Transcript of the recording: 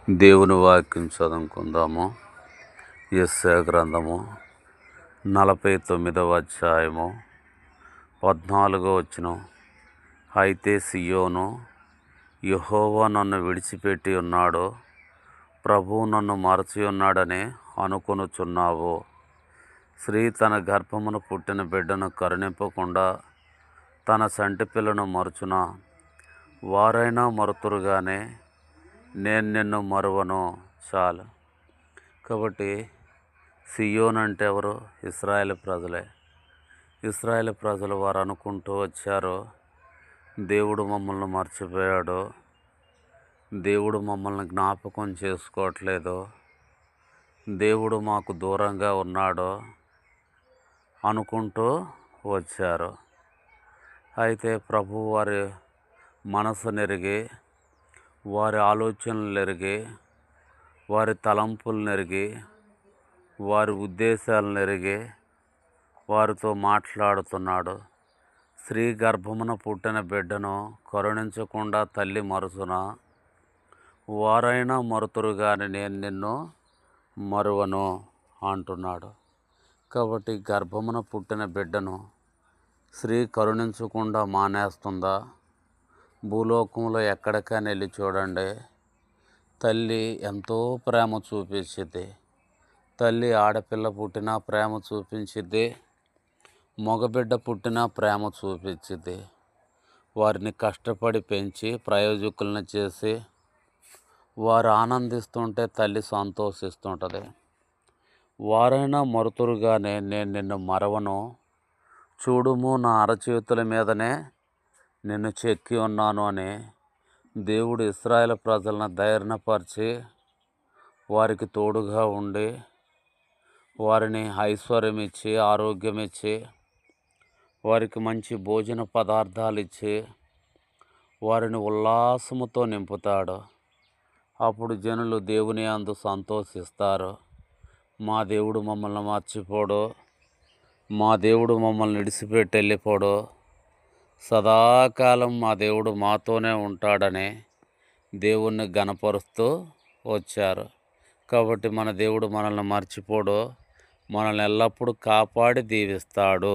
దేవుని వాక్యం చదువుకుందాము. యెషయా గ్రంథము 49వ అధ్యాయము 14వ వచనం. అయితే సియోను, యెహోవా నన్ను విడిచిపెట్టి ఉన్నాడు, ప్రభువు నన్ను మరచి ఉన్నాడని అనుకొనుచున్నావు. స్త్రీ తన గర్భమున పుట్టిన బిడ్డను కరుణింపకుండా తన సంటి పిల్లను మరుచునా? వారైనా మరుతురుగానే నేను నిన్ను మరువను. చాలు. కాబట్టి సియోన్ అంటే ఎవరు? ఇశ్రాయేలు ప్రజలే. ఇశ్రాయేలు ప్రజలు వారు అనుకుంటూ వచ్చారు, దేవుడు మమ్మల్ని మర్చిపోయాడు, దేవుడు మమ్మల్ని జ్ఞాపకం చేసుకోవట్లేదు, దేవుడు మాకు దూరంగా ఉన్నాడు అనుకుంటూ వచ్చారు. అయితే ప్రభు వారి మనసు నెరిగి, వారి ఆలోచనలు ఎరిగి, వారి తలంపులను ఎరిగి, వారి ఉద్దేశాలను ఎరిగి వారితో మాట్లాడుతున్నాడు. స్త్రీ గర్భమున పుట్టిన బిడ్డను కరుణించకుండా తల్లి మరుచున? వారైనా మరుతురు కానీ నేను నిన్ను మరువను అంటున్నాడు. కాబట్టి గర్భమున పుట్టిన బిడ్డను స్త్రీ కరుణించకుండా మానేస్తుందా? భూలోకంలో ఎక్కడికైనా వెళ్ళి చూడండి, తల్లి ఎంతో ప్రేమ చూపించిద్ది. తల్లి ఆడపిల్ల పుట్టినా ప్రేమ చూపించిద్ది, మగబిడ్డ పుట్టినా ప్రేమ చూపించిద్ది. వారిని కష్టపడి పెంచి ప్రయోజకులను చేసి వారు ఆనందిస్తుంటే తల్లి సంతోషిస్తుంటుంది. వారైనా మరుతురుగానే నేను నిన్ను మరవను, చూడుము నా అరచేతుల మీదనే నిన్ను చెక్కి ఉన్నాను అని దేవుడు ఇశ్రాయేలు ప్రజలను ధైర్యపరిచి వారికి తోడుగా ఉండి వారిని ఐశ్వర్యం ఇచ్చి, ఆరోగ్యం ఇచ్చి, వారికి మంచి భోజన పదార్థాలు ఇచ్చి వారిని ఉల్లాసముతో నింపుతాడు. అప్పుడు జనులు దేవుని యందు సంతోషిస్తారు. మా దేవుడు మమ్మల్ని మర్చిపోడు, మా దేవుడు మమ్మల్ని విడిచిపెట్టి వెళ్ళిపోడు, సదాకాలం మా దేవుడు మాతోనే ఉంటాడని దేవుణ్ణి ఘనపరుస్తూ వచ్చారు. కాబట్టి మన దేవుడు మనల్ని మర్చిపోడు, మనల్ని ఎల్లప్పుడూ కాపాడి దీవిస్తాడు.